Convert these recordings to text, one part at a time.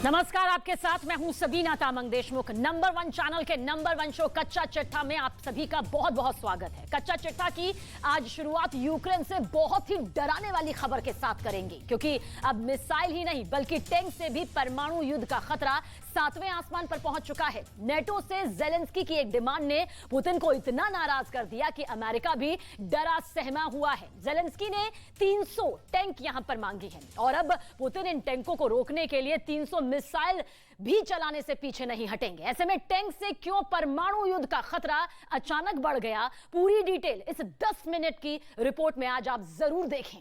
नमस्कार, आपके साथ मैं हूं सबीना तामंग देशमुख। नंबर 1 चैनल के नंबर 1 शो कच्चा चिट्ठा में आप सभी का बहुत बहुत स्वागत है। कच्चा चिट्ठा की आज शुरुआत यूक्रेन से बहुत ही डराने वाली खबर के साथ करेंगे, क्योंकि अब मिसाइल ही नहीं बल्कि टैंक से भी परमाणु युद्ध का खतरा 7वें आसमान पर पहुंच चुका है। नेटो से जेलेंस्की की एक डिमांड ने पुतिन को इतना नाराज कर दिया कि अमेरिका भी डरा सहमा हुआ है। जेलेंस्की ने 300 टैंक यहां पर मांगी है और अब पुतिन इन टैंकों को रोकने के लिए 300 मिसाइल भी चलाने से पीछे नहीं हटेंगे। ऐसे में टैंक से क्यों परमाणु युद्ध का खतरा अचानक बढ़ गया, पूरी डिटेल इस 10 मिनट की रिपोर्ट में आज आप जरूर देखें।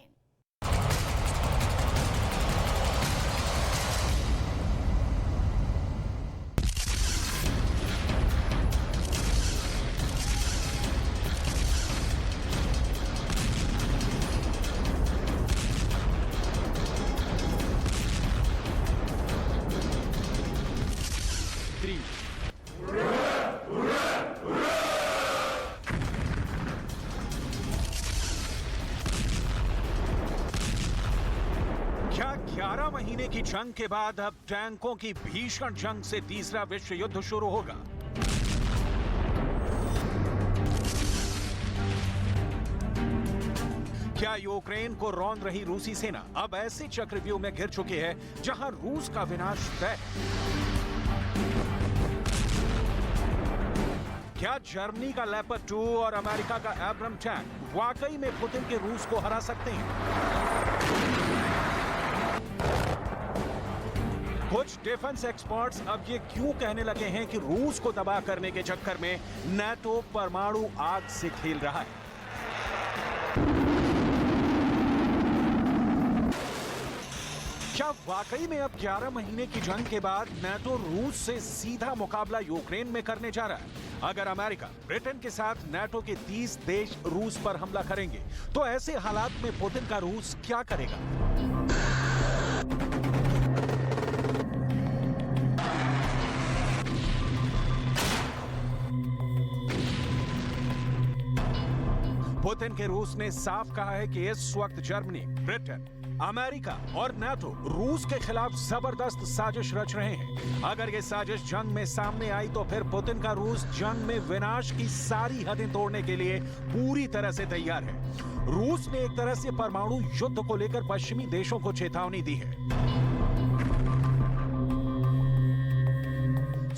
क्या 11 महीने की जंग के बाद अब टैंकों की भीषण जंग से तीसरा विश्व युद्ध शुरू होगा? क्या यूक्रेन को रौंद रही रूसी सेना अब ऐसे चक्रव्यूह में घिर चुकी है जहां रूस का विनाश तय? क्या जर्मनी का लेपर्ड 2 और अमेरिका का एब्रम टैंक वाकई में पुतिन के रूस को हरा सकते हैं? कुछ डिफेंस एक्सपर्ट्स अब ये क्यों कहने लगे हैं कि रूस को तबाह करने के चक्कर में नाटो परमाणु आग से खेल रहा है। क्या वाकई में अब 11 महीने की जंग के बाद नाटो रूस से सीधा मुकाबला यूक्रेन में करने जा रहा है? अगर अमेरिका ब्रिटेन के साथ नाटो के 30 देश रूस पर हमला करेंगे तो ऐसे हालात में पुतिन का रूस क्या करेगा? पुतिन के रूस ने साफ कहा है कि इस वक्त जर्मनी, ब्रिटेन, अमेरिका और नाटो रूस के खिलाफ जबरदस्त साजिश रच रहे हैं। अगर ये साजिश जंग में सामने आई तो फिर पुतिन का रूस जंग में विनाश की सारी हदें तोड़ने के लिए पूरी तरह से तैयार है। रूस ने एक तरह से परमाणु युद्ध को लेकर पश्चिमी देशों को चेतावनी दी है।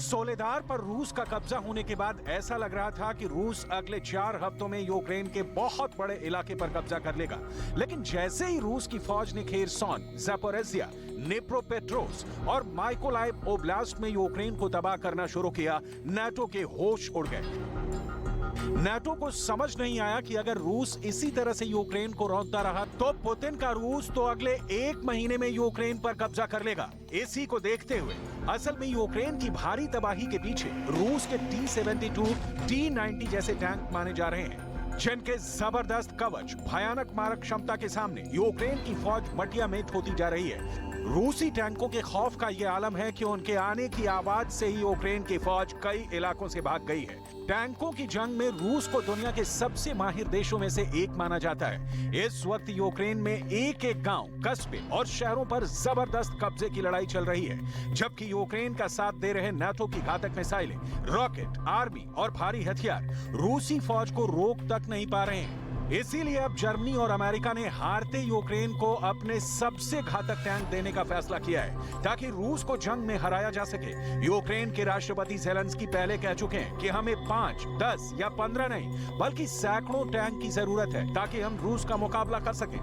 सोलेदार पर रूस का कब्जा होने के बाद ऐसा लग रहा था कि रूस अगले 4 हफ्तों में यूक्रेन के बहुत बड़े इलाके पर कब्जा कर लेगा, लेकिन जैसे ही रूस की फौज ने खेरसोन, ज़पोरिज़िया, निप्रोपेट्रोव्स्क और माइकोलाइव ओब्लास्ट में यूक्रेन को तबाह करना शुरू किया, नाटो के होश उड़ गए। नाटो को समझ नहीं आया कि अगर रूस इसी तरह से यूक्रेन को रौंदता रहा तो पुतिन का रूस तो अगले 1 महीने में यूक्रेन पर कब्जा कर लेगा। इसी को देखते हुए असल में यूक्रेन की भारी तबाही के पीछे रूस के T-72, T-90 जैसे टैंक माने जा रहे हैं, जिनके जबरदस्त कवच भयानक मारक क्षमता के सामने यूक्रेन की फौज मटिया मेट होती जा रही है। रूसी टैंकों के खौफ का यह आलम है कि उनके आने की आवाज से ही यूक्रेन की फौज कई इलाकों से भाग गई है। टैंकों की जंग में रूस को दुनिया के सबसे माहिर देशों में से एक माना जाता है। इस वक्त यूक्रेन में एक-एक गांव, कस्बे और शहरों पर जबरदस्त कब्जे की लड़ाई चल रही है, जबकि यूक्रेन का साथ दे रहे नाटो की घातक मिसाइलें, रॉकेट, आर्मी और भारी हथियार रूसी फौज को रोक तक नहीं पा रहे हैं। इसीलिए अब जर्मनी और अमेरिका ने हारते यूक्रेन को अपने सबसे घातक टैंक देने का फैसला किया है, ताकि रूस को जंग में हराया जा सके। यूक्रेन के राष्ट्रपति जेलेंस्की पहले कह चुके हैं कि हमें 5, 10 या 15 नहीं बल्कि सैकड़ों टैंक की जरूरत है, ताकि हम रूस का मुकाबला कर सकें।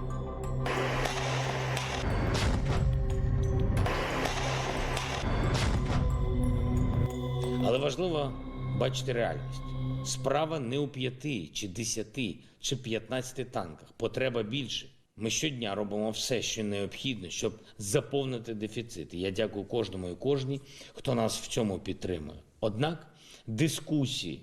Але важливо бачити реальність. Справа не у 5 чи 10 чи 15 танках. Потреба більше. Ми щодня робимо все, що необхідно, щоб заповнити дефіцит. І я дякую кожному і кожній, хто нас в цьому підтримує. Однак дискусії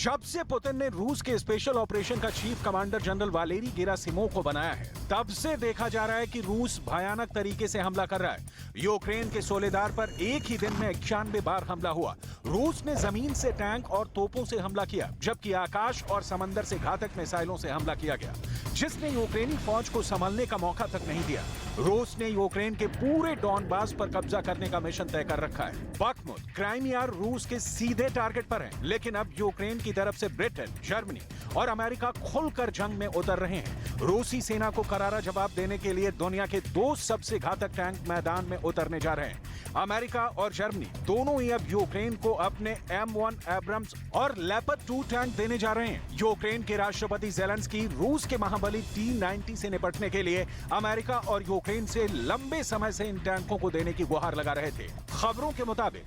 जब से पुतिन ने रूस के स्पेशल ऑपरेशन का chief commander general Valery Gerasimov को बनाया है, तब से देखा जा रहा है कि रूस भयानक तरीके से हमला कर रहा है। यूक्रेन के सोलेदार पर एक ही दिन में 91 बार हमला हुआ। रूस ने जमीन से टैंक और तोपों से हमला किया, जबकि आकाश और समंदर से घातक मिसाइलों से हमला किया गया, जिसने यूक्रेनी फौज को संभलने का मौका तक नहीं दिया। रूस ने यूक्रेन के पूरे डॉनबास पर कब्जा करने का मिशन तय कर रखा है। बखमुत, क्राइमिया रूस के सीधे टारगेट पर हैं, लेकिन अब यूक्रेन की तरफ से ब्रिटेन, जर्मनी और अमेरिका खुलकर जंग में उतर रहे हैं। रूसी सेना को करारा जवाब देने के लिए दुनिया के 2 सबसे घातक टैंक मैदान में उतरने जा रहे हैं। अमेरिका और जर्मनी दोनों ही अब यूक्रेन को अपने M1 एब्रम्स और लेपर्ड 2 टैंक देने जा रहे हैं। यूक्रेन के राष्ट्रपति ज़ेलेंस्की रूस के महाबली T-90 से निपटने के लिए अमेरिका और यूक्रेन से लंबे समय से इन टैंकों को देने की गुहार लगा रहे थे। खबरों के मुताबिक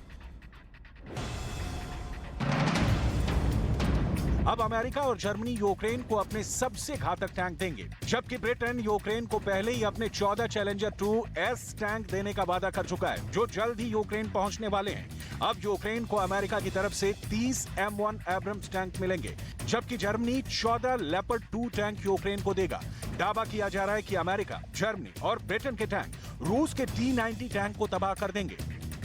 अब अमेरिका और जर्मनी यूक्रेन को अपने सबसे घातक टैंक देंगे, जबकि ब्रिटेन यूक्रेन को पहले ही अपने 14 चैलेंजर 2S टैंक देने का वादा कर चुका है, जो जल्द ही यूक्रेन पहुंचने वाले हैं। अब यूक्रेन को अमेरिका की तरफ से 30 M1 एब्रम्स टैंक मिलेंगे, जबकि जर्मनी 14 लेपर्ड 2 टैंक यूक्रेन को देगा। दावा किया जा रहा है कि अमेरिका, जर्मनी और ब्रिटेन के टैंक रूस के T-90 टैंक को तबाह कर देंगे।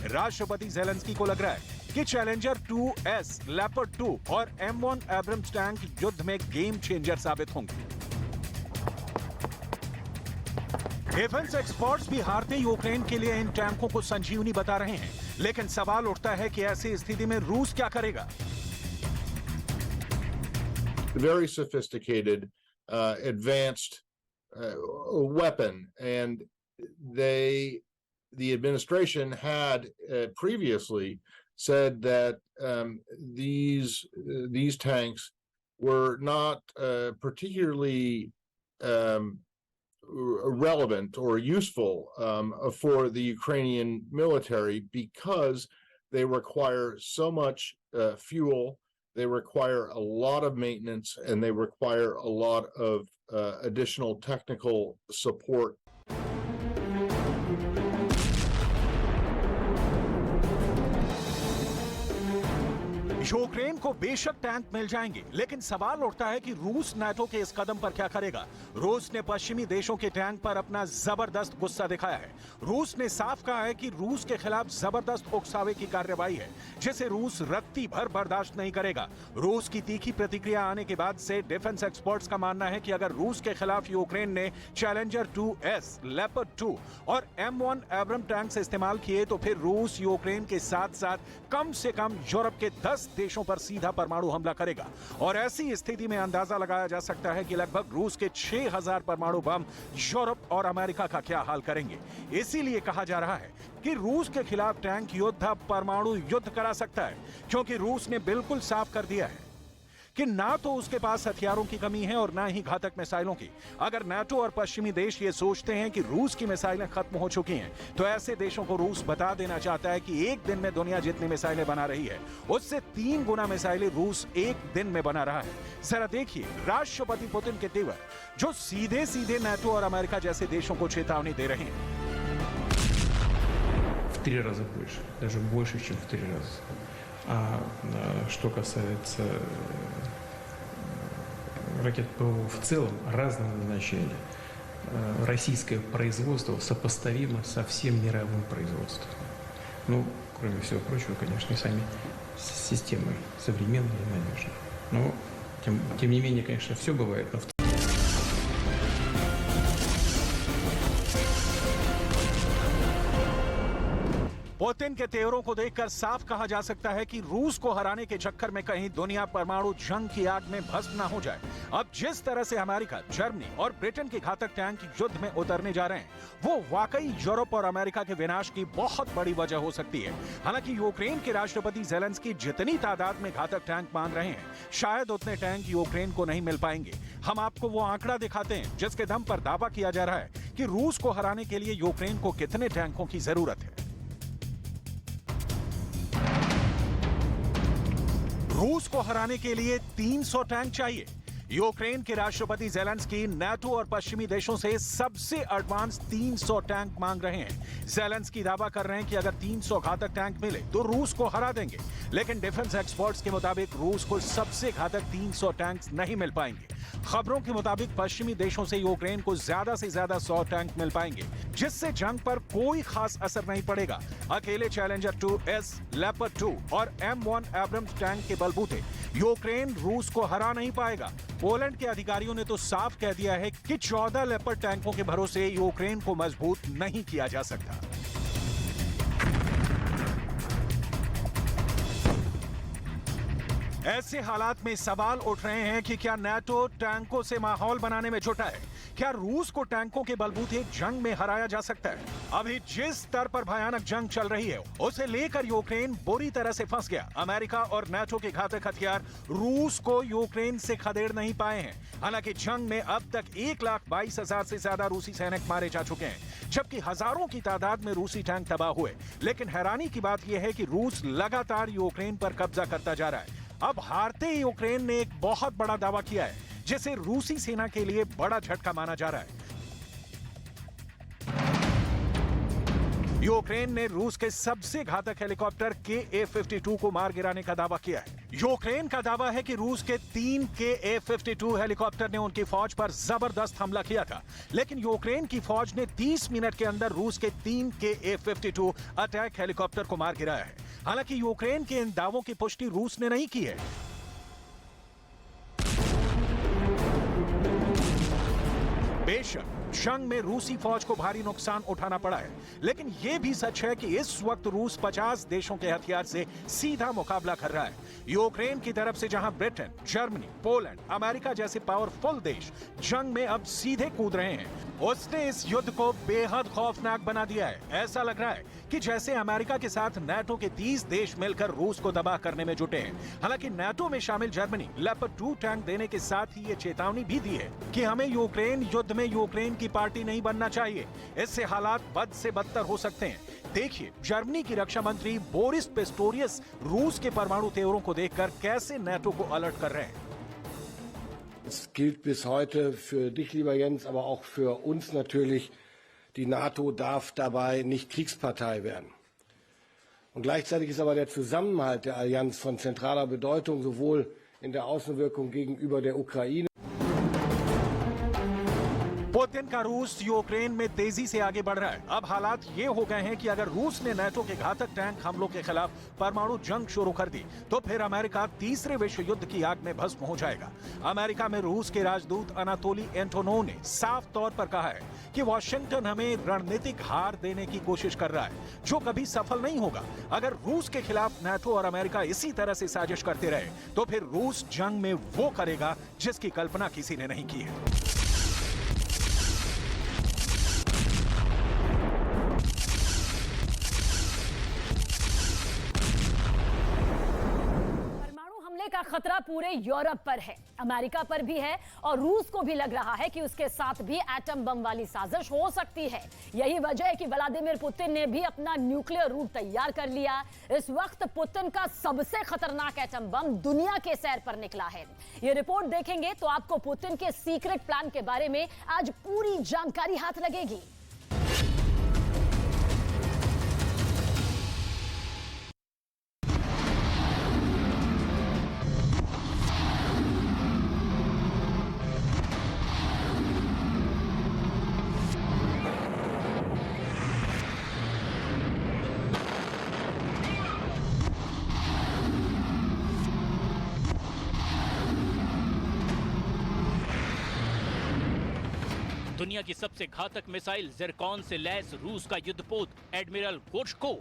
राष्ट्रपति ज़ेलेंस्की को लग रहा है कि चैलेंजर 2S, लेपर्ड 2 और M1 एब्रम्स टैंक युद्ध में गेम चेंजर साबित होंगे। डिफेंस एक्सपर्ट्स भी हारते यूक्रेन के लिए इन टैंकों को संजीवनी बता रहे हैं, लेकिन सवाल उठता है कि ऐसी स्थिति में रूस क्या करेगा? Very sophisticated, advanced weapon, and the administration had previously said that these tanks were not particularly relevant or useful for the Ukrainian military because they require so much fuel, they require a lot of maintenance, and they require a lot of additional technical support. Ukraine को बेशक tank मिल जाएंगे, लेकिन सवाल उठता है कि रूस NATO के इस कदम पर क्या करेगा। रूस ने पश्चिमी देशों के टैंक पर अपना जबरदस्त गुस्सा दिखाया है। रूस ने साफ कहा है कि रूस के खिलाफ जबरदस्त उकसावे की कार्रवाई है, जिसे रूस रत्ती भर बर्दाश्त नहीं करेगा। रूस की तीखी प्रतिक्रिया आने के बाद से डिफेंस एक्सपर्ट्स का मानना है कि अगर रूस के खिलाफ यूक्रेन ने चैलेंजर 2S, लेपर्ड 2 और M1 एब्रम टैंक्स इस्तेमाल किए, तो फिर रूस यूक्रेन के साथ साथ कम से कम यूरोप के 10 देशों पर सीधा परमाणु हमला करेगा। और ऐसी स्थिति में अंदाजा लगाया जा सकता है कि लगभग रूस के 6000 परमाणु बम यूरोप और अमेरिका का क्या हाल करेंगे। इसीलिए कहा जा रहा है कि रूस के खिलाफ टैंक युद्ध अब परमाणु युद्ध करा सकता है, क्योंकि रूस ने बिल्कुल साफ कर दिया है कि ना तो उसके पास हथियारों की कमी है और ना ही घातक मिसाइलों की। अगर नाटो और पश्चिमी देश ये सोचते हैं कि रूस की मिसाइलें खत्म हो चुकी हैं, तो ऐसे देशों को रूस बता देना चाहता है कि एक दिन में दुनिया जितनी मिसाइलें बना रही है, उससे 3 गुना मिसाइलें रूस एक दिन में बना रहा है। जरा देखिए राष्ट्रपति पुतिन के तेवर, जो सीधे सीधे नाटो और अमेरिका जैसे देशों को चेतावनी दे रहे हैं। В 3 раза больше, даже больше, чем в 3 раза. А что касается ракет ПВО в целом разного назначения, российское производство сопоставимо со всем мировым производством. Ну, кроме всего прочего, конечно, и сами системы современные и надежные. Но, тем не менее, конечно, все бывает, но в पुतिन के तेवरों को देखकर साफ कहा जा सकता है कि रूस को हराने के चक्कर में कहीं दुनिया परमाणु जंग की आग में भस्म ना हो जाए। अब जिस तरह से अमेरिका, जर्मनी और ब्रिटेन के घातक टैंक युद्ध में उतरने जा रहे हैं, वो वाकई यूरोप और अमेरिका के विनाश की बहुत बड़ी वजह हो सकती है। हालांकि यूक्रेन के राष्ट्रपति ज़ेलेंस्की जितनी तादाद में घातक टैंक मांग रहे हैं, शायद उतने टैंक यूक्रेन को नहीं मिल पाएंगे। हम आपको वो आंकड़ा दिखाते हैं जिसके दम पर दावा किया जा रहा है कि रूस को हराने के लिए यूक्रेन को कितने टैंकों की जरूरत है। रूस को हराने के लिए 300 टैंक चाहिए। यूक्रेन के राष्ट्रपति जेलेंस्की नाटो और पश्चिमी देशों से सबसे एडवांस 300 टैंक मांग रहे हैं। जेलेंस्की दावा कर रहे हैं कि अगर 300 घातक टैंक मिले तो रूस को हरा देंगे, लेकिन डिफेंस एक्सपर्ट्स के मुताबिक रूस को सबसे घातक 300 टैंक नहीं मिल पाएंगे। खबरों के मुताबिक पश्चिमी देशों से यूक्रेन को ज्यादा से ज्यादा 100 टैंक मिल पाएंगे, जिससे जंग पर कोई खास असर नहीं पड़ेगा। अकेले चैलेंजर 2S, लेपर्ड 2 और M1 एब्रम्स टैंक के बलबूते यूक्रेन रूस को हरा नहीं पाएगा। पोलैंड के अधिकारियों ने तो साफ कह दिया है कि 14 लेपर्ड टैंकों के भरोसे यूक्रेन को मजबूत नहीं किया जा सकता। ऐसे हालात में सवाल उठ रहे हैं कि क्या नाटो टैंकों से माहौल बनाने में जुटा है? क्या रूस को टैंकों के बलबूते जंग में हराया जा सकता है? अभी जिस स्तर पर भयानक जंग चल रही है, उसे लेकर यूक्रेन बुरी तरह से फंस गया। अमेरिका और नाटो के घातक हथियार रूस को यूक्रेन से खदेड़ नहीं पाए हैं। हालांकि जंग में अब तक 1,22,000 से ज्यादा रूसी सैनिक मारे जा चुके हैं, जबकि हजारों की तादाद में रूसी टैंक तबाह हुए। लेकिन हैरानी की बात यह है कि रूस लगातार यूक्रेन पर कब्जा करता जा रहा है। अब हारते यूक्रेन ने एक बहुत बड़ा दावा किया है, जिसे रूसी सेना के लिए बड़ा झटका माना जा रहा है। यूक्रेन ने रूस के सबसे घातक हेलीकॉप्टर Ka-52 को मार गिराने का दावा किया है। यूक्रेन का दावा है कि रूस के 3 Ka-52 हेलीकॉप्टर ने उनकी फौज पर जबरदस्त हमला किया था, लेकिन यूक्रेन की फौज ने 30 मिनट के अंदर रूस के 3 Ka-52 अटैक हेलीकॉप्टर को मार गिराया है। हालांकि यूक्रेन के इन दावों की पुष्टि रूस ने नहीं की है। बेशक जंग में रूसी फौज को भारी नुकसान उठाना पड़ा है, लेकिन यह भी सच है कि इस वक्त रूस 50 देशों के हथियार से सीधा मुकाबला कर रहा है। यूक्रेन की तरफ से जहां ब्रिटेन, जर्मनी, पोलैंड, अमेरिका जैसे पावरफुल देश जंग में अब सीधे कूद रहे हैं, उसने इस युद्ध को बेहद खौफनाक बना दिया है। ऐसा लग रहा है कि जैसे अमेरिका के साथ नाटो के 30 देश मिलकर रूस को तबाह करने में जुटे हैं। हालांकि नाटो में शामिल जर्मनी लेपर्ड 2 टैंक देने के साथ ही ये चेतावनी भी दी है कि हमें यूक्रेन युद्ध में यूक्रेन की पार्टी नहीं बनना चाहिए, इससे हालात बद से बदतर हो सकते हैं। देखिए जर्मनी की रक्षा मंत्री बोरिस पिस्टोरियस रूस के परमाणु तेवरों को देखकर कैसे नाटो को अलर्ट कर रहे हैं। Es gilt bis heute für dich, lieber Jens, aber auch für uns natürlich, die NATO darf dabei nicht Kriegspartei werden. Und gleichzeitig ist aber der Zusammenhalt der Allianz von zentraler Bedeutung, sowohl in der Außenwirkung gegenüber der Ukraine. Putin का रूस Ukraine में तेजी से आगे बढ़ रहा है। अब हालात ये हो गए हैं कि अगर रूस ने नाटो के घातक टैंक हमलों के खिलाफ परमाणु जंग शुरू कर दी तो फिर अमेरिका तीसरे विश्व युद्ध की आग में भस्म हो जाएगा। अमेरिका में रूस के राजदूत अनातोली एंटोनोव ने साफ तौर पर कहा है कि वॉशिंगटन हमें रणनीतिक हार देने की कोशिश कर रहा है, जो कभी सफल नहीं होगा। अगर रूस के खिलाफ नाटो और अमेरिका इसी तरह से साजिश करते रहे तो फिर रूस जंग में वो करेगा जिसकी कल्पना किसी ने नहीं की है। का खतरा पूरे यूरोप पर है, अमेरिका पर भी है और रूस को भी लग रहा है कि उसके साथ भी एटम बम वाली साजिश हो सकती है। यही वजह है कि व्लादिमीर पुतिन ने भी अपना न्यूक्लियर रूट तैयार कर लिया। इस वक्त पुतिन का सबसे खतरनाक एटम बम दुनिया के सैर पर निकला है। ये रिपोर्ट देखेंगे तो आपको पुतिन के सीक्रेट प्लान के बारे में आज पूरी जानकारी हाथ लगेगी। दुनिया की सबसे घातक मिसाइल ज़िरकॉन से लैस रूस का युद्धपोत एडमिरल गोर्शको।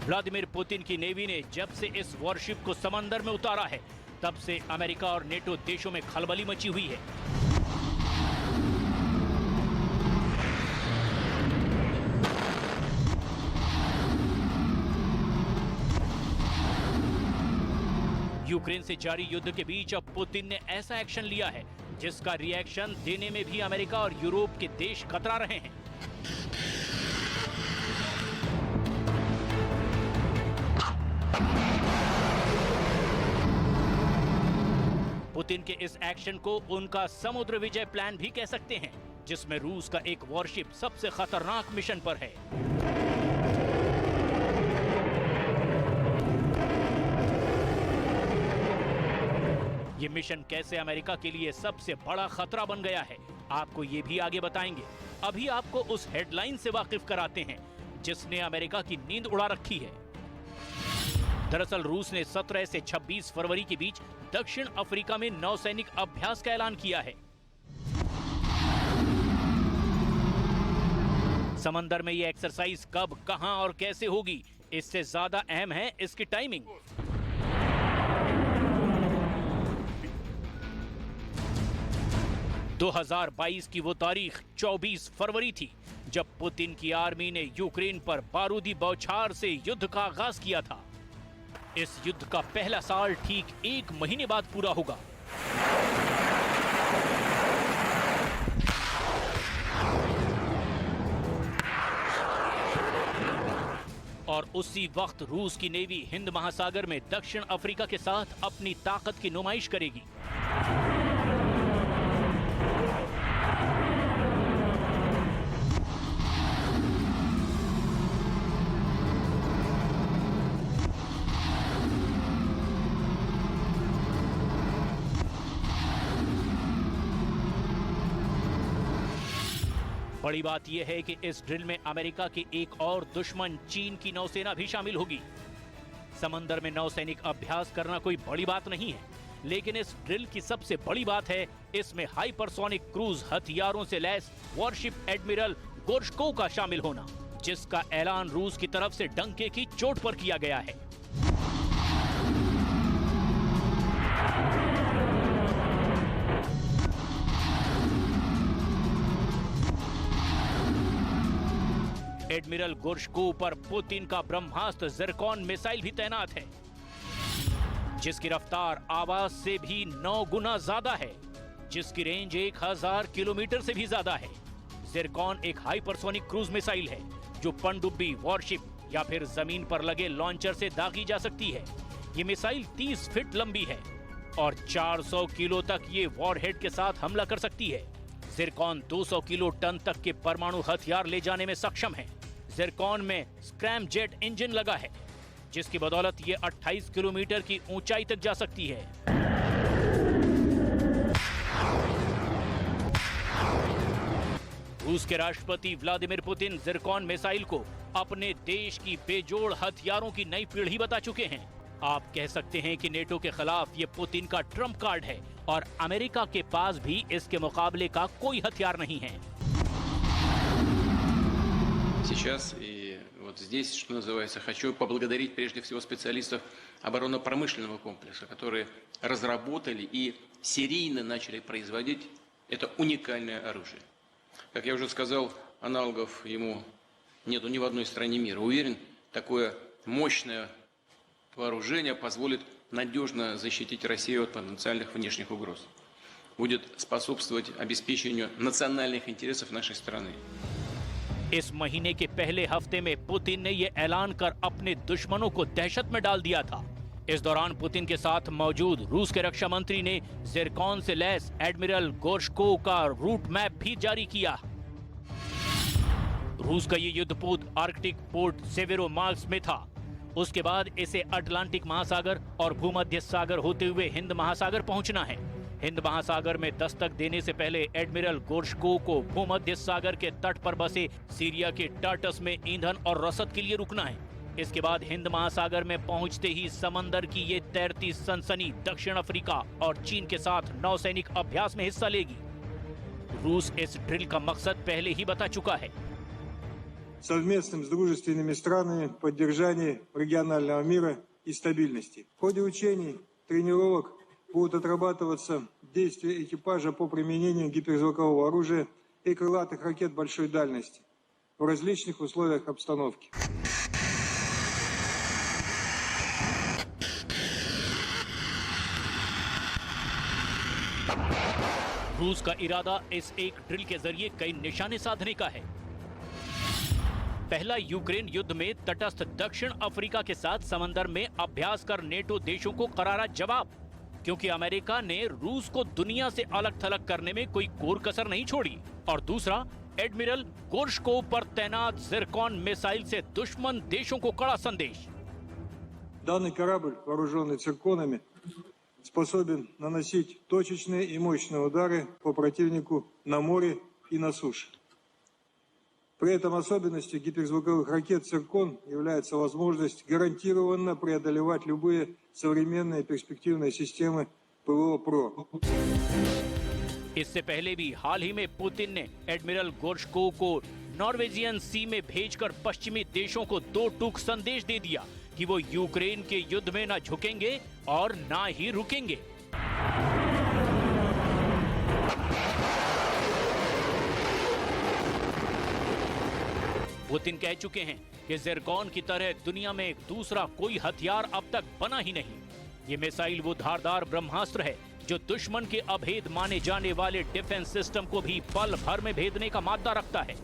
व्लादिमीर पुतिन की नेवी ने जब से इस वॉरशिप को समंदर में उतारा है, तब से अमेरिका और नेटो देशों में खलबली मची हुई है। यूक्रेन से जारी युद्ध के बीच अब पुतिन ने ऐसा एक्शन लिया है जिसका रिएक्शन देने में भी अमेरिका और यूरोप के देश कतरा रहे हैं। पुतिन के इस एक्शन को उनका समुद्र विजय प्लान भी कह सकते हैं, जिसमें रूस का एक वॉरशिप सबसे खतरनाक मिशन पर है। ये मिशन कैसे अमेरिका के लिए सबसे बड़ा खतरा बन गया है, आपको ये भी आगे बताएंगे। अभी आपको उस हेडलाइन से वाकिफ कराते हैं जिसने अमेरिका की नींद उड़ा रखी है। दरअसल रूस ने 17 से 26 फरवरी के बीच दक्षिण अफ्रीका में नौसैनिक अभ्यास का ऐलान किया है। समंदर में ये एक्सरसाइज कब, कहां और कैसे होगी, इससे ज्यादा अहम है इसकी टाइमिंग। दो 2022 की वो तारीख 24 फरवरी थी जब पुतिन की आर्मी ने यूक्रेन पर बारूदी बौछार से युद्ध का आगाज किया था। इस युद्ध का पहला साल ठीक 1 महीने बाद पूरा होगा। और उसी वक्त रूस की नेवी हिंद महासागर में दक्षिण अफ्रीका के साथ अपनी ताकत की नुमाइश करेगी। बड़ी बात यह है कि इस ड्रिल में अमेरिका के एक और दुश्मन चीन की नौसेना भी शामिल होगी। समंदर में नौसैनिक अभ्यास करना कोई बड़ी बात नहीं है, लेकिन इस ड्रिल की सबसे बड़ी बात है इसमें हाइपरसोनिक क्रूज हथियारों से लैस वॉरशिप एडमिरल गोर्शकोव का शामिल होना, जिसका ऐलान रूस की तरफ से डंके की चोट पर किया गया है। एडमिरल गोर्शकोव पर पुतिन का ब्रह्मास्त्र ज़िरकॉन मिसाइल भी तैनात है, जिसकी रफ्तार आवाज से भी 9 गुना ज्यादा है, जिसकी रेंज 1000 किलोमीटर से भी ज्यादा है। ज़िरकॉन एक हाइपरसोनिक क्रूज मिसाइल है जो पनडुब्बी, वॉरशिप या फिर जमीन पर लगे लॉन्चर से दागी जा सकती है। ये मिसाइल 30 फीट लंबी है और 400 किलो तक ये वॉरहेड के साथ हमला कर सकती है। ज़िरकॉन 200 किलो टन तक के परमाणु हथियार ले जाने में सक्षम है। ज़िरकॉन में स्क्रैम जेट इंजन लगा है, जिसकी बदौलत ये 28 किलोमीटर की ऊंचाई तक जा सकती है। रूस के राष्ट्रपति व्लादिमीर पुतिन ज़िरकॉन मिसाइल को अपने देश की बेजोड़ हथियारों की नई पीढ़ी बता चुके हैं। आप कह सकते हैं कि नेटो के खिलाफ ये पुतिन का ट्रम्प कार्ड है और अमेरिका के पास भी इसके मुकाबले का कोई हथियार नहीं है। Сейчас и вот здесь, что называется, хочу поблагодарить прежде всего специалистов оборонно-промышленного комплекса, которые разработали и серийно начали производить это уникальное оружие. Как я уже сказал, аналогов ему нету ни в одной стране мира. Уверен, такое мощное вооружение позволит надежно защитить Россию от потенциальных внешних угроз. Будет способствовать обеспечению национальных интересов нашей страны. इस महीने के पहले हफ्ते में पुतिन ने यह ऐलान कर अपने दुश्मनों को दहशत में डाल दिया था। इस दौरान पुतिन के साथ मौजूद रूस के रक्षा मंत्री ने ज़िरकॉन से लैस एडमिरल गोर्शकोव का रूट मैप भी जारी किया। रूस का ये युद्धपोत आर्कटिक पोर्ट सेवेरोमार्स्क में था। उसके बाद इसे अटलांटिक महासागर और भूमध्य सागर होते हुए हिंद महासागर पहुंचना है। हिंद महासागर में दस्तक देने से पहले एडमिरल गोर्शकोव को भूमध्य सागर के तट पर बसे सीरिया के टार्टस में ईंधन और रसद के लिए रुकना है। इसके बाद हिंद महासागर में पहुंचते ही समंदर की ये तैरती सनसनी दक्षिण अफ्रीका और चीन के साथ नौसैनिक अभ्यास में हिस्सा लेगी। रूस इस ड्रिल का मकसद पहले ही बता चुका है। Совместным с дружественными странами поддержание регионального мира и стабильности. В ходе учений, тренировок будут отрабатываться действия экипажа по применению гиперзвукового оружия и крылатых ракет большой дальности в различных условиях обстановки. रूस का इरादा इस एक ड्रिल के जरिए कई निशाने साधने का है। पहला यूक्रेन युद्ध में तटस्थ दक्षिण अफ्रीका के साथ समंदर में अभ्यास कर नेटो देशों को करारा जवाब। क्योंकि अमेरिका ने रूस को दुनिया से अलग थलग करने में कोई कोर कसर नहीं छोड़ी, और दूसरा, एडमिरल गोर्शकोव पर तैनात जिरकॉन मिसाइल से दुश्मन देशों को कड़ा संदेश। Данный корабль, вооруженный цирконами, способен наносить точечные и мощные удары по противнику на море и на суше. При этом особенностью гиперзвуковых ракет «Циркон» является возможность гарантированно преодолевать любые современные перспективные системы ПВО-ПРО. इससे पहले भी हाल ही में पुतिन ने एडमिरल गोर्शकोव को नॉर्वेजियन सी में भेजकर पश्चिमी देशों को दो टूक संदेश दे दिया कि वो यूक्रेन के युद्ध में ना झुकेंगे और ना ही रुकेंगे। पुतिन कह चुके हैं कि जिरकॉन की तरह दुनिया में दूसरा कोई हथियार अब तक बना ही नहीं। ये मिसाइल वो धारदार ब्रह्मास्त्र है जो दुश्मन के अभेद माने जाने वाले डिफेंस सिस्टम को भी पल भर में भेदने का मादा रखता है।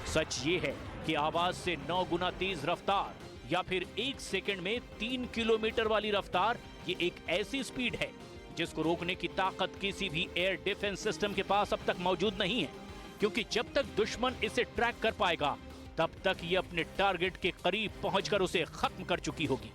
सच ये है कि आवाज से 9 गुना तेज रफ्तार या फिर 1 सेकंड में 3 किलोमीटर वाली रफ्तार, ये एक ऐसी स्पीड है जिसको रोकने की ताकत किसी भी एयर डिफेंस सिस्टम के पास अब तक मौजूद नहीं है, क्योंकि जब तक दुश्मन इसे ट्रैक कर पाएगा तब तक ये अपने टारगेट के करीब पहुंचकर उसे खत्म कर चुकी होगी।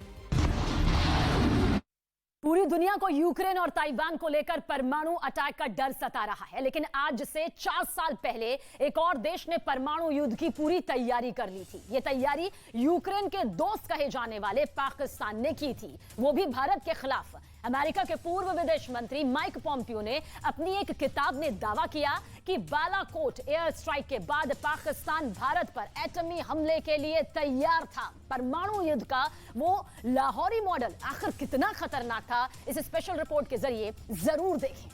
पूरी दुनिया को यूक्रेन और ताइवान को लेकर परमाणु अटैक का डर सता रहा है, लेकिन आज से 4 साल पहले एक और देश ने परमाणु युद्ध की पूरी तैयारी कर ली थी। यह तैयारी यूक्रेन के दोस्त कहे जाने वाले पाकिस्तान ने की थी, वो भी भारत के खिलाफ। अमेरिका के पूर्व विदेश मंत्री माइक पोम्पियो ने अपनी एक किताब में दावा किया कि बालाकोट एयर स्ट्राइक के बाद पाकिस्तान भारत पर एटमी हमले के लिए तैयार था। परमाणु युद्ध का वो लाहौरी मॉडल आखिर कितना खतरनाक था, इस स्पेशल रिपोर्ट के जरिए जरूर देखें।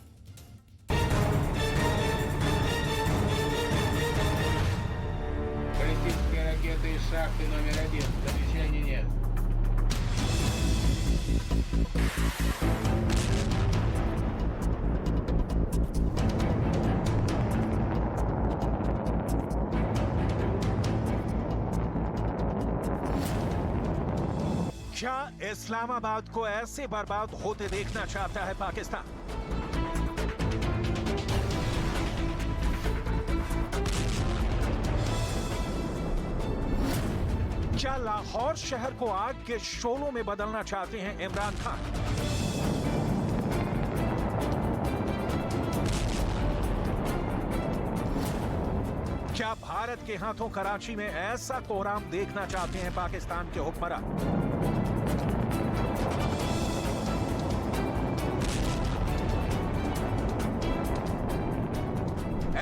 Баллистическая ракета из шахты номер 1. Замечаний нет. क्या इस्लामाबाद को ऐसे बर्बाद होते देखना चाहता है पाकिस्तान? क्या लाहौर शहर को आग के शोलों में बदलना चाहते हैं इमरान खान? क्या भारत के हाथों कराची में ऐसा कोहराम देखना चाहते हैं पाकिस्तान के हुक्मरान?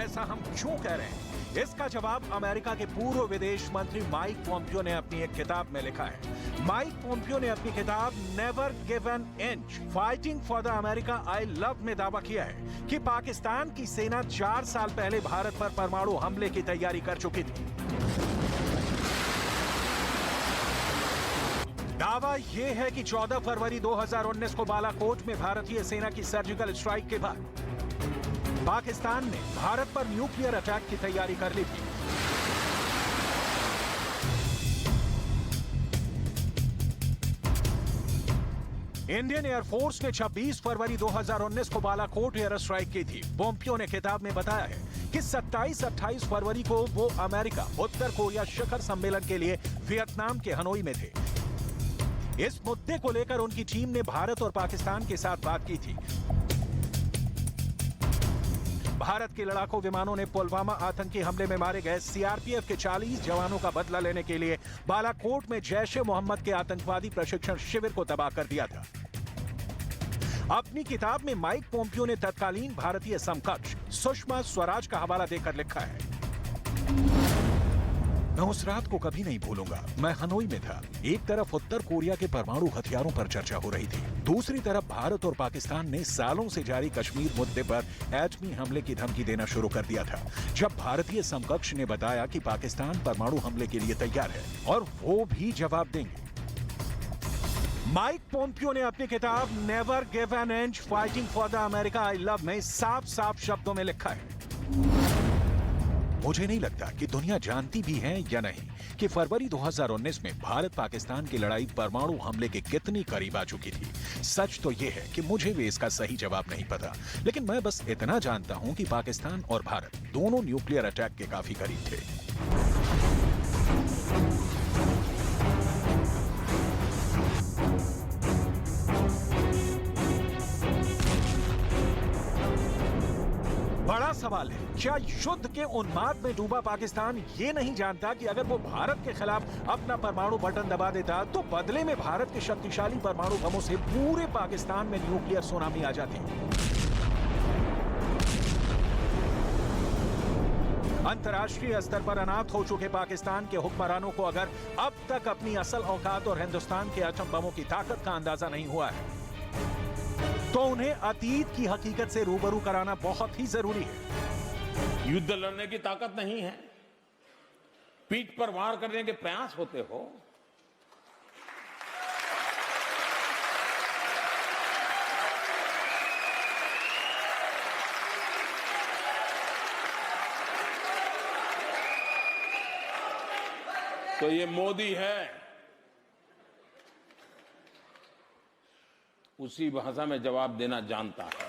ऐसा हम क्यों कह रहे हैं? इसका जवाब अमेरिका के पूर्व विदेश मंत्री माइक पोम्पियो ने अपनी एक किताब में लिखा है। माइक पोम्पियो ने अपनी किताब never give an inch fighting for the America I love में दावा किया है कि पाकिस्तान की सेना 4 साल पहले भारत पर परमाणु हमले की तैयारी कर चुकी थी। दावा यह है कि 14 फरवरी 2019 को बालाकोट में भारतीय सेना की सर्जिकल स्ट्राइक के बाद पाकिस्तान ने भारत पर न्यूक्लियर अटैक की तैयारी कर ली थी। इंडियन एयरफोर्स ने 26 फरवरी 2019 को बालाकोट एयर स्ट्राइक की थी। पोम्पियो ने किताब में बताया है कि 27-28 फरवरी को वो अमेरिका उत्तर कोरिया शिखर सम्मेलन के लिए वियतनाम के हनोई में थे। इस मुद्दे को लेकर उनकी टीम ने भारत और पाकिस्तान के साथ बात की थी। भारत के लड़ाकू विमानों ने पुलवामा आतंकी हमले में मारे गए सीआरपीएफ के 40 जवानों का बदला लेने के लिए बालाकोट में जैश-ए-मोहम्मद के आतंकवादी प्रशिक्षण शिविर को तबाह कर दिया था। अपनी किताब में माइक पोम्पियो ने तत्कालीन भारतीय समकक्ष सुषमा स्वराज का हवाला देकर लिखा है, मैं उस रात को कभी नहीं भूलूंगा। मैं हनोई में था। एक तरफ उत्तर कोरिया के परमाणु हथियारों पर चर्चा हो रही थी, दूसरी तरफ भारत और पाकिस्तान ने सालों से जारी कश्मीर मुद्दे पर एटमी हमले की धमकी देना शुरू कर दिया था। जब भारतीय समकक्ष ने बताया कि पाकिस्तान परमाणु हमले के लिए तैयार है और वो भी जवाब देंगे। माइक पोम्पियो ने अपनी किताब never give an inch fighting for the America I love में साफ साफ शब्दों में लिखा है, मुझे नहीं लगता कि दुनिया जानती भी है या नहीं कि फरवरी 2019 में भारत पाकिस्तान की लड़ाई परमाणु हमले के कितनी करीब आ चुकी थी। सच तो यह है कि मुझे भी इसका सही जवाब नहीं पता, लेकिन मैं बस इतना जानता हूं कि पाकिस्तान और भारत दोनों न्यूक्लियर अटैक के काफी करीब थे। बड़ा सवाल है, क्या युद्ध के उन्माद में डूबा पाकिस्तान ये नहीं जानता कि अगर वो भारत के खिलाफ अपना परमाणु बटन दबा देता तो बदले में भारत के शक्तिशाली परमाणु बमों से पूरे पाकिस्तान में न्यूक्लियर सुनामी आ जाती। अंतर्राष्ट्रीय स्तर पर अनाथ हो चुके पाकिस्तान के हुक्मरानों को अगर अब तक अपनी असल औकात और हिंदुस्तान के एटम बमों की ताकत का अंदाजा नहीं हुआ है तो उन्हें अतीत की हकीकत से रूबरू कराना बहुत ही जरूरी है। युद्ध लड़ने की ताकत नहीं है, पीठ पर वार करने के प्रयास होते हो। तो ये मोदी है, उसी भाषा में जवाब देना जानता है।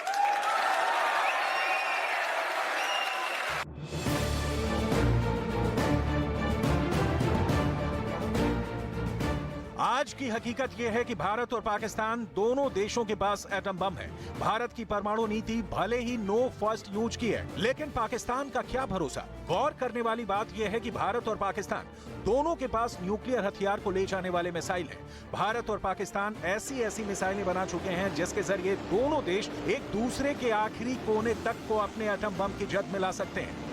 आज की हकीकत यह है कि भारत और पाकिस्तान दोनों देशों के पास एटम बम है। भारत की परमाणु नीति भले ही नो फर्स्ट यूज की है, लेकिन पाकिस्तान का क्या भरोसा। गौर करने वाली बात यह है कि भारत और पाकिस्तान दोनों के पास न्यूक्लियर हथियार को ले जाने वाले मिसाइल हैं। भारत और पाकिस्तान ऐसी मिसाइलें बना चुके हैं जिसके जरिए दोनों देश एक दूसरे के आखिरी कोने तक को अपने एटम बम की जद में ला सकते हैं।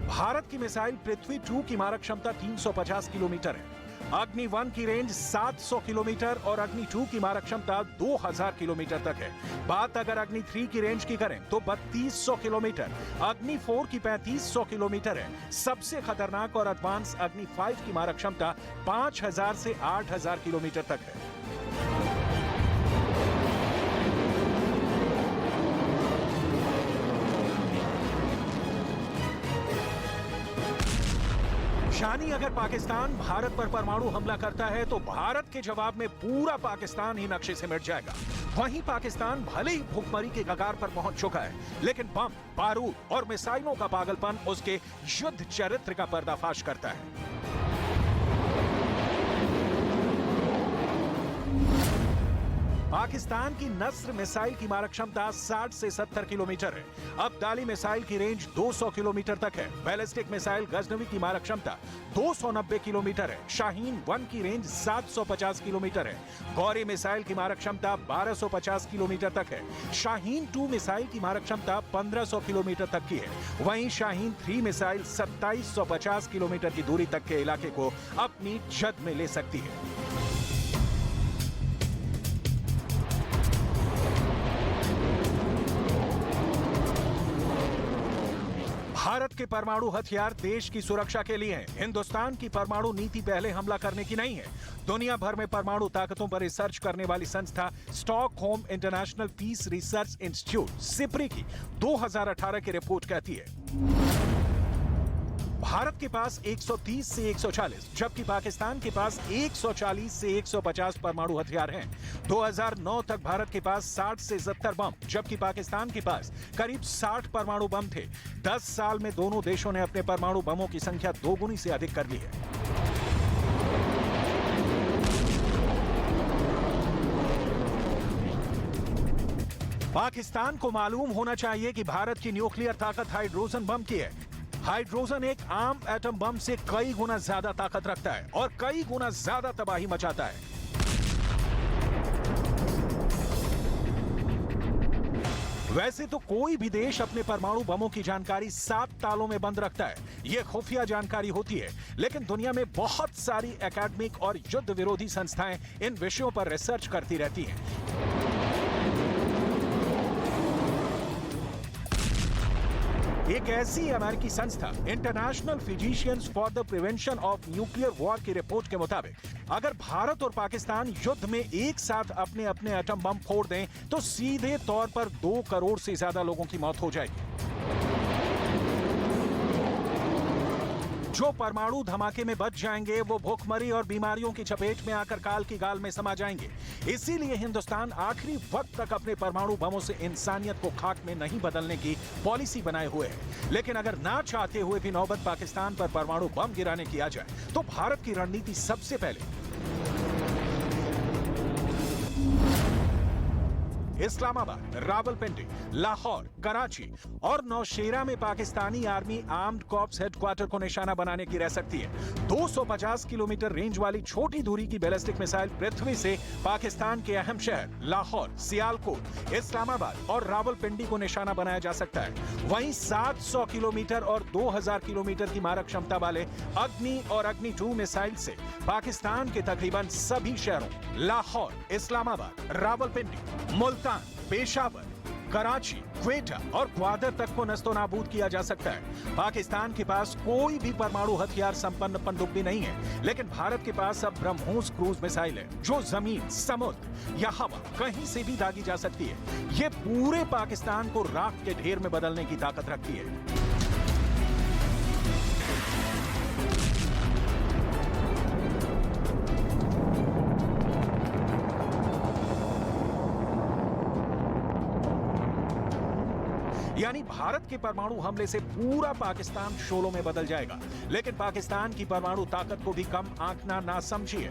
भारत की मिसाइल पृथ्वी 2 की मारक क्षमता 350 किलोमीटर है, अग्नि 1 की रेंज 700 किलोमीटर और अग्नि 2 की मारक क्षमता 2000 किलोमीटर तक है। बात अगर अग्नि 3 की रेंज की करें तो 3200 किलोमीटर, अग्नि 4 की 3500 किलोमीटर है। सबसे खतरनाक और एडवांस अग्नि 5 की मारक क्षमता 5000 से 8000 किलोमीटर तक है। यानी अगर पाकिस्तान भारत पर परमाणु हमला करता है तो भारत के जवाब में पूरा पाकिस्तान ही नक्शे से मिट जाएगा। वहीं पाकिस्तान भले ही भूखमरी के कगार पर पहुंच चुका है, लेकिन बम, बारूद और मिसाइलों का पागलपन उसके युद्ध चरित्र का पर्दाफाश करता है। पाकिस्तान की नस्र मिसाइल की मारक क्षमता 60 से 70 किलोमीटर है। अब्दाली मिसाइल की रेंज 200 किलोमीटर तक है। बैलिस्टिक मिसाइल गजनवी की मारक क्षमता 290 किलोमीटर है। शाहीन 1 की रेंज 750 किलोमीटर है। गौरी मिसाइल की मारक क्षमता 1250 किलोमीटर तक है। शाहीन 2 मिसाइल की मारक क्षमता 1500 किलोमीटर तक की है। वहीं शाहीन 3 मिसाइल 2750 किलोमीटर की दूरी तक के इलाके को अपनी जद में ले सकती है। भारत के परमाणु हथियार देश की सुरक्षा के लिए हैं। हिंदुस्तान की परमाणु नीति पहले हमला करने की नहीं है। दुनिया भर में परमाणु ताकतों पर रिसर्च करने वाली संस्था Stockholm International Peace Research Institute SIPRI की 2018 की रिपोर्ट कहती है भारत के पास 130 से 140 जबकि पाकिस्तान के पास 140 से 150 परमाणु हथियार हैं। 2009 तक भारत के पास 60 से 70 बम जबकि पाकिस्तान के पास करीब 60 परमाणु बम थे। 10 साल में दोनों देशों ने अपने परमाणु बमों की संख्या दोगुनी से अधिक कर ली है। पाकिस्तान को मालूम होना चाहिए कि भारत की न्यूक्लियर ताकत हाइड्रोजन बम की है। हाइड्रोजन एक आम एटम बम से कई गुना ज्यादा ताकत रखता है और कई गुना ज्यादा तबाही मचाता है। वैसे तो कोई भी देश अपने परमाणु बमों की जानकारी 7 तालों में बंद रखता है। यह खुफिया जानकारी होती है, लेकिन दुनिया में बहुत सारी एकेडमिक और युद्ध विरोधी संस्थाएं इन विषयों पर रिसर्च करती रहती हैं। एक ऐसी अमेरिकी संस्था international physicians for the prevention of nuclear war की रिपोर्ट के मुताबिक अगर भारत और पाकिस्तान युद्ध में एक साथ अपने अपने एटम बम फोड़ दें तो सीधे तौर पर 2 करोड़ से ज्यादा लोगों की मौत हो जाएगी। जो परमाणु धमाके में बच जाएंगे वो भूखमरी और बीमारियों की चपेट में आकर काल की गाल में समा जाएंगे। इसीलिए हिंदुस्तान आखिरी वक्त तक अपने परमाणु बमों से इंसानियत को खाक में नहीं बदलने की पॉलिसी बनाए हुए है। लेकिन अगर ना चाहते हुए भी नौबत पाकिस्तान पर परमाणु बम गिराने की आ जाए तो भारत की रणनीति सबसे पहले इस्लामाबाद, रावलपिंडी, लाहौर, कराची और नौशेरा में Pakistani army armed corps headquarter को निशाना बनाने की रह सकती है। 250 किलोमीटर रेंज वाली छोटी दूरी की बैलिस्टिक मिसाइल पृथ्वी से पाकिस्तान के अहम शहर लाहौर, सियालकोट, इस्लामाबाद और रावलपिंडी को निशाना बनाया जा सकता है। वहीं 700 किलोमीटर और 2000 किलोमीटर की मारक क्षमता वाले अग्नि और अग्नि 2 मिसाइल से पाकिस्तान के तकरीबन सभी शहरों लाहौर, इस्लामाबाद, रावलपिंडी, मुल्तान, पेशावर, कराची, क्वेटा और ग्वादर तक को नस्तो नाबूद किया जा सकता है। पाकिस्तान के पास कोई भी परमाणु हथियार संपन्न पनडुब्बी नहीं है, लेकिन भारत के पास अब ब्रह्मोस क्रूज मिसाइल है जो जमीन, समुद्र या हवा कहीं से भी दागी जा सकती है। ये पूरे पाकिस्तान को राख के ढेर में बदलने की ताकत रखती है। यानी भारत के परमाणु हमले से पूरा पाकिस्तान शोलों में बदल जाएगा। लेकिन पाकिस्तान की परमाणु ताकत को भी कम आंकना ना समझिए।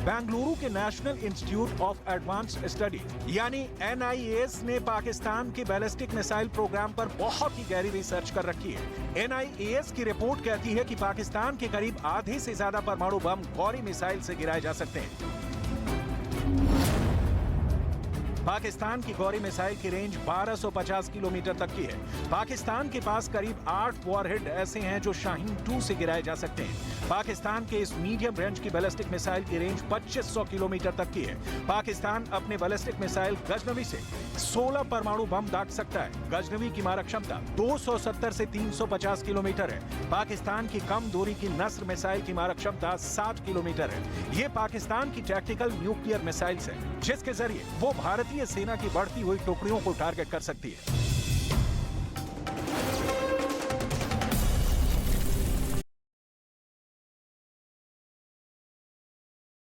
बेंगलुरु के national institute of advanced studies यानी NIAS ने पाकिस्तान के बैलिस्टिक मिसाइल प्रोग्राम पर बहुत ही गहरी रिसर्च कर रखी है। NIAS की रिपोर्ट कहती है कि पाकिस्तान के करीब आधे से ज्यादा परमाणु बम गौरी मिसाइल से गिराए जा सकते हैं। पाकिस्तान की गौरी मिसाइल की रेंज 1250 किलोमीटर तक की है। पाकिस्तान के पास करीब 8 वॉरहेड ऐसे हैं जो शाहीन 2 से गिराए जा सकते हैं। पाकिस्तान के इस मीडियम रेंज की बैलिस्टिक मिसाइल की रेंज 2500 किलोमीटर तक की है। पाकिस्तान अपने बैलिस्टिक मिसाइल गजनवी से 16 परमाणु बम दाग सकता है। गजनवी की मारक क्षमता 270 से 350 किलोमीटर है। पाकिस्तान की कम दूरी की नस्र मिसाइल की मारक क्षमता 60 किलोमीटर है। ये पाकिस्तान की टैक्टिकल न्यूक्लियर मिसाइल्स है जिसके जरिए वो भारतीय सेना की बढ़ती हुई टुकड़ियों को टारगेट कर सकती है।